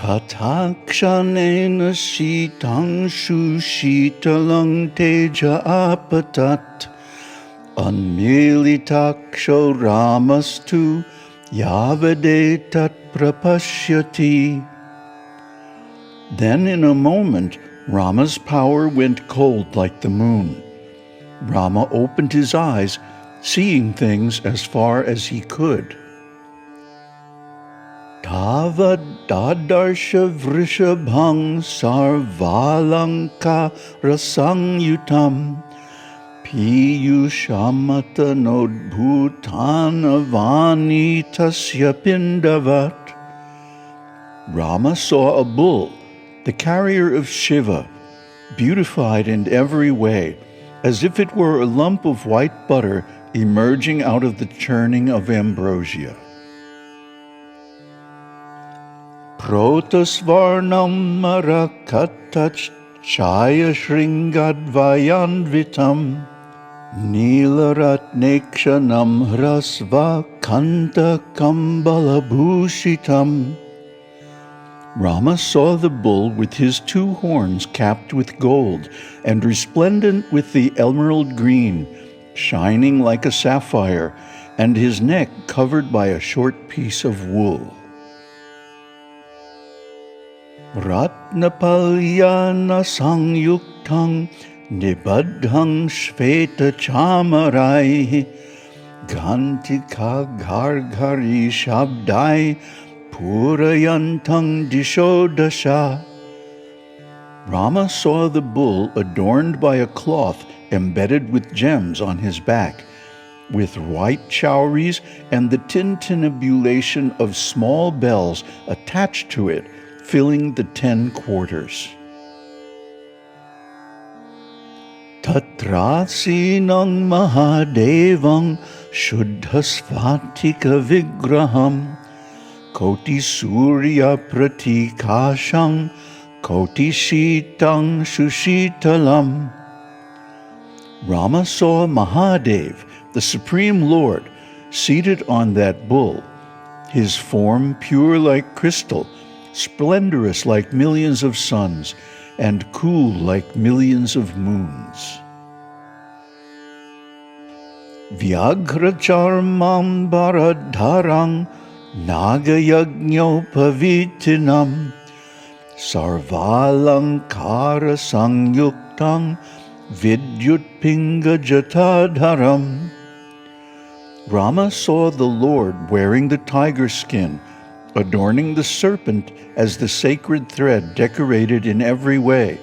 Tatakshanena shitang shushitalang teja apatat Unmilitaksho Ramastu Yavadetat prapashyati. Then in a moment, Rama's power went cold like the moon. Rama opened his eyes, seeing things as far as he could. Tava dadarsha vrishabhang sarvalanka rasangyutam piyushamata nodbhutanavani tasya pindavat. Rama saw a bull, the carrier of Shiva, beautified in every way, as if it were a lump of white butter emerging out of the churning of ambrosia. Protasvarnam marakatach chaya shringadvayanvitam Nilaratnekshanam hrasva kanta kambalabhushitam. Rama saw the bull with his two horns capped with gold and resplendent with the emerald green, shining like a sapphire, and his neck covered by a short piece of wool. Ratnapalyana sangyuktang nibadhang shveta chamarai gantika gargari shabdai purayantang dishodasha. Rama saw the bull adorned by a cloth embedded with gems on his back, with white chowries and the tintinnabulation of small bells attached to it, filling the 10 quarters. Tatrasinang Mahādevang shuddhasvatika vigraham Koti surya pratikashang koti shitang shushitalam. Rama saw Mahādeva, the Supreme Lord, seated on that bull, his form pure like crystal, splendrous like millions of suns, and cool like millions of moons. Vyagracharmam baradharang Nagayagnopavitinam Sarvalankara sangyuktang Vidyutpinga jatadharam. Rama saw the Lord wearing the tiger skin, adorning the serpent as the sacred thread decorated in every way,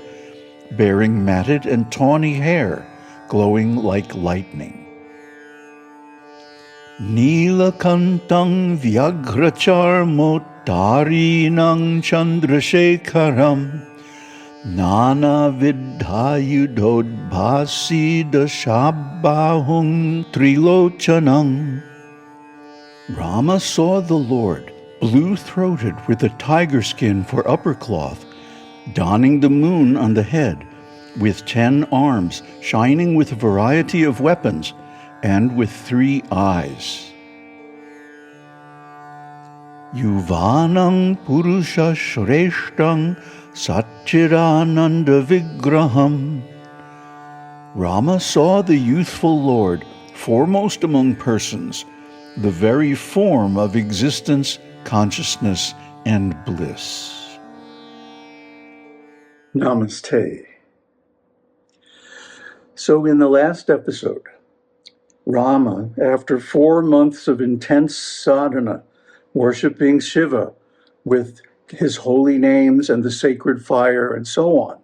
bearing matted and tawny hair, glowing like lightning. Nilakantang vyagracharmotarinang chandrashekaram Nana vidhayudhodbhasi dashabahung trilochanang. Rama saw the Lord, blue-throated with a tiger skin for upper cloth, donning the moon on the head, with 10 arms, shining with a variety of weapons, and with 3 eyes. Yuvanang Purusha Shreshtang Satchirananda Vigraham. Rama saw the youthful Lord, foremost among persons, the very form of existence, consciousness, and bliss. Namaste. So in the last episode, Rama, after 4 months of intense sadhana, worshiping Shiva with his holy names and the sacred fire and so on,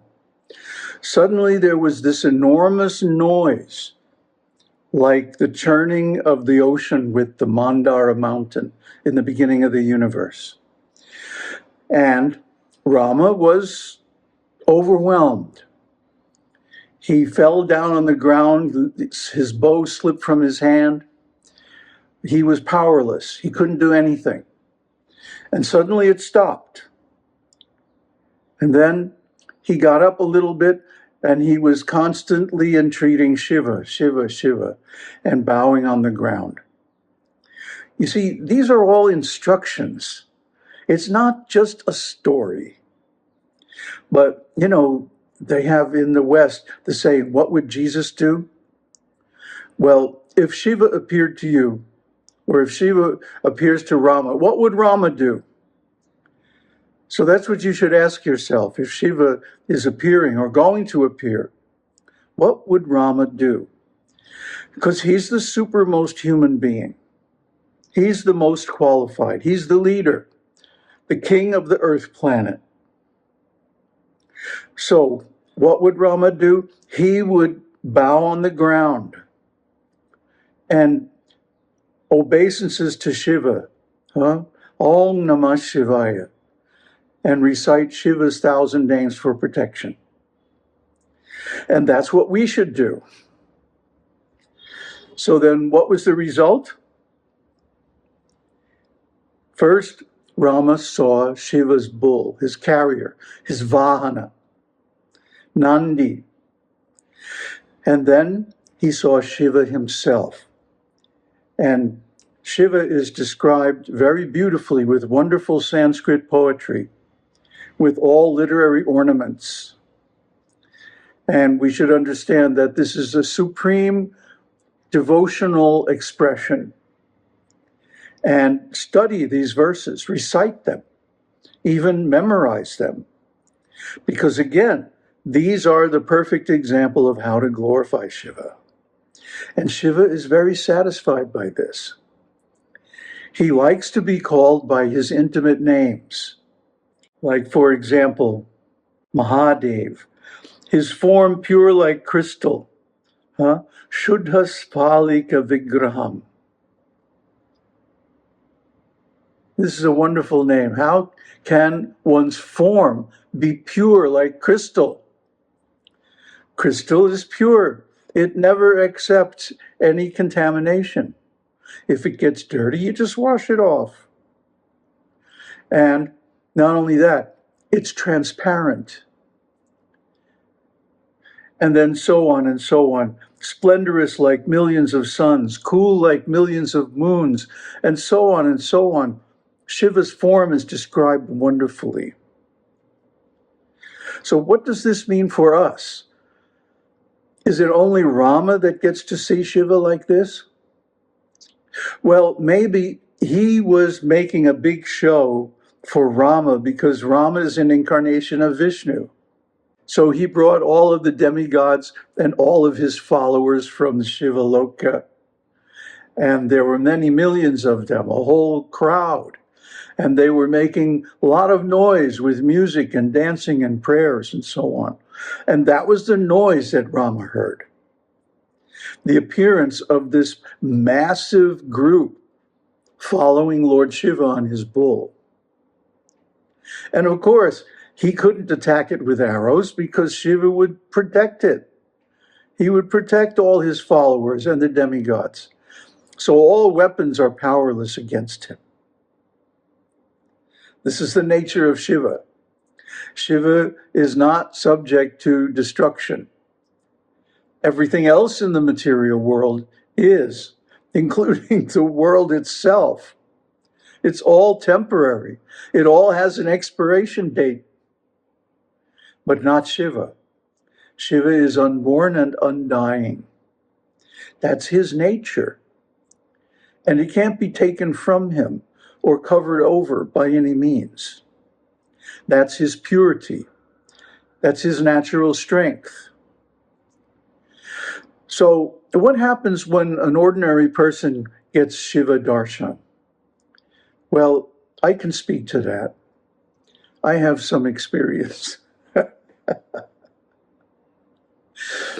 suddenly there was this enormous noise, like the churning of the ocean with the Mandara mountain in the beginning of the universe. And Rama was overwhelmed. He fell down on the ground, his bow slipped from his hand. He was powerless, he couldn't do anything. And suddenly it stopped. And then he got up a little bit and he was constantly entreating Shiva, Shiva, Shiva, and bowing on the ground. You see, these are all instructions. It's not just a story. But, they have in the West the saying, what would Jesus do? Well, if Shiva appeared to you, or if Shiva appears to Rama, what would Rama do? So that's what you should ask yourself. If Shiva is appearing or going to appear, what would Rama do? Because he's the supermost human being. He's the most qualified. He's the leader, the king of the earth planet. So what would Rama do? He would bow on the ground and obeisances to Shiva, Om Namah Shivaya, and recite Shiva's 1,000 names for protection. And that's what we should do. So then what was the result? First, Rama saw Shiva's bull, his carrier, his vahana, Nandi. And then he saw Shiva himself. And Shiva is described very beautifully with wonderful Sanskrit poetry, with all literary ornaments. And we should understand that this is a supreme devotional expression. And study these verses, recite them, even memorize them. Because again, these are the perfect example of how to glorify Shiva. And Shiva is very satisfied by this. He likes to be called by his intimate names. Like, for example, Mahādeva, his form pure like crystal, Shuddha Sphalika Vigraham. This is a wonderful name. How can one's form be pure like crystal? Crystal is pure. It never accepts any contamination. If it gets dirty, you just wash it off. And not only that, it's transparent. And then so on and so on. Splendrous like millions of suns, cool like millions of moons, and so on and so on. Shiva's form is described wonderfully. So what does this mean for us? Is it only Rama that gets to see Shiva like this? Well, maybe he was making a big show for Rama because Rama is an incarnation of Vishnu. So he brought all of the demigods and all of his followers from the Shiva Loka. And there were many millions of them, a whole crowd. And they were making a lot of noise with music and dancing and prayers and so on. And that was the noise that Rama heard. The appearance of this massive group following Lord Shiva on his bull. And of course, he couldn't attack it with arrows because Shiva would protect it. He would protect all his followers and the demigods. So all weapons are powerless against him. This is the nature of Shiva. Shiva is not subject to destruction. Everything else in the material world is, including the world itself. It's all temporary. It all has an expiration date. But not Shiva. Shiva is unborn and undying. That's his nature. And it can't be taken from him or covered over by any means. That's his purity. That's his natural strength. So what happens when an ordinary person gets Śiva-darśan? Well, I can speak to that. I have some experience.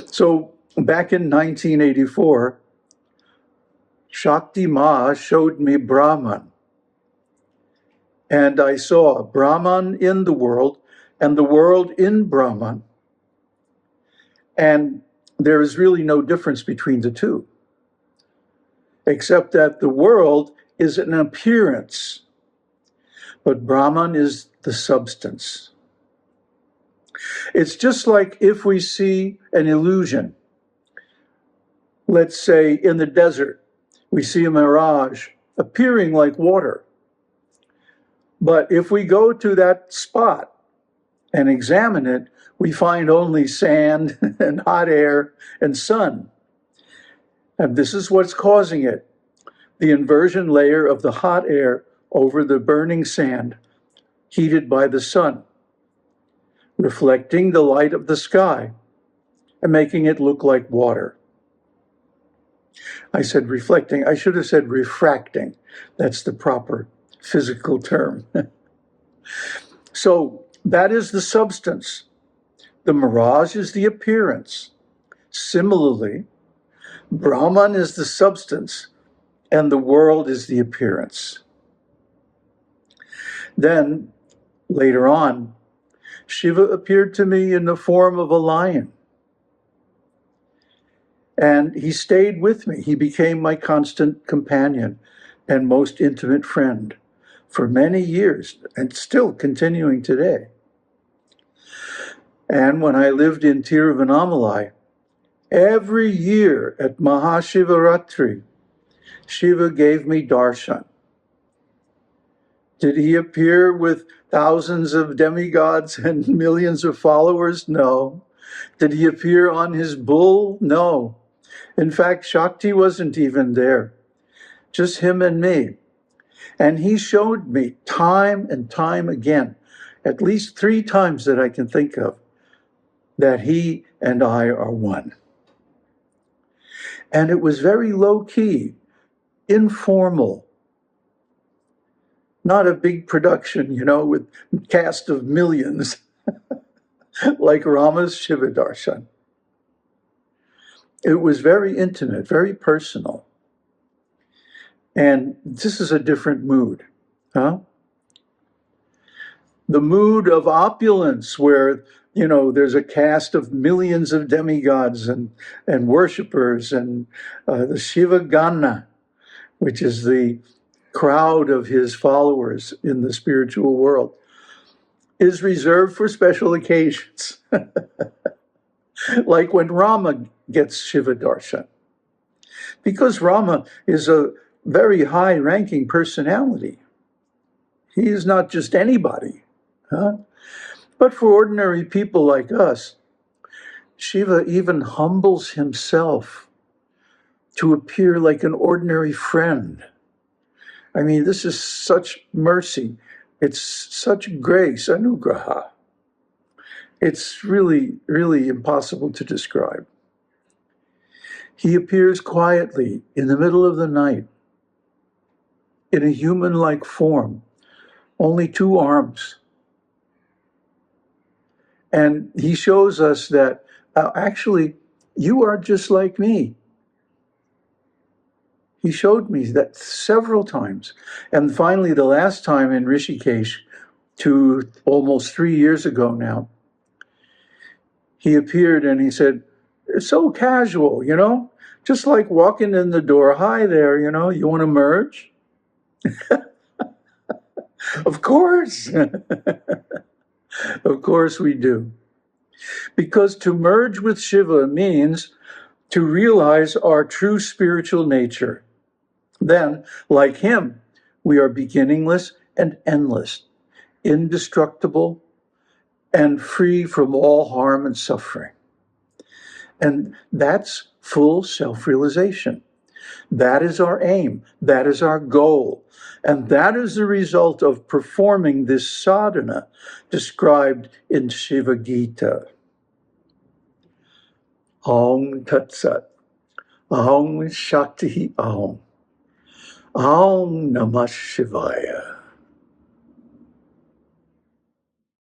So back in 1984, Shakti Ma showed me Brahman. And I saw Brahman in the world and the world in Brahman. And there is really no difference between the two, except that the world is an appearance, but Brahman is the substance. It's just like if we see an illusion, let's say in the desert, we see a mirage appearing like water. But if we go to that spot and examine it, we find only sand and hot air and sun. And this is what's causing it. The inversion layer of the hot air over the burning sand, heated by the sun, reflecting the light of the sky and making it look like water. I said reflecting. I should have said refracting. That's the proper physical term. So that is the substance. The mirage is the appearance. Similarly, Brahman is the substance and the world is the appearance. Then, later on, Shiva appeared to me in the form of a lion. And he stayed with me. He became my constant companion and most intimate friend for many years, and still continuing today. And when I lived in Tiruvannamalai, every year at Mahashivaratri, Shiva gave me darshan. Did he appear with thousands of demigods and millions of followers? No. Did he appear on his bull? No. In fact, Shakti wasn't even there, just him and me. And he showed me time and time again, at least 3 times that I can think of, that he and I are one. And it was very low-key, informal, not a big production, with cast of millions, like Rama's Śiva-darśan. It was very intimate, very personal. And this is a different mood, huh? The mood of opulence where, there's a cast of millions of demigods and worshipers and the Shiva Gana, which is the crowd of his followers in the spiritual world, is reserved for special occasions. Like when Rama gets Śiva-darśan. Because Rama is a very high-ranking personality. He is not just anybody, huh? But for ordinary people like us, Shiva even humbles himself to appear like an ordinary friend. I mean, this is such mercy. It's such grace, anugraha. It's really, really impossible to describe. He appears quietly in the middle of the night in a human-like form, only 2 arms. And he shows us that, actually, you are just like me. He showed me that several times. And finally, the last time in Rishikesh, almost 3 years ago now, he appeared and he said, it's so casual, just like walking in the door. Hi there, you want to merge? Of course. Of course we do. Because to merge with Shiva means to realize our true spiritual nature. Then, like him, we are beginningless and endless, indestructible, and free from all harm and suffering. And that's full self-realization. That is our aim. That is our goal. And that is the result of performing this sadhana described in Shiva Gita. Aum Tat Sat. Aum Shakti Aum. Aum Namah Shivaya.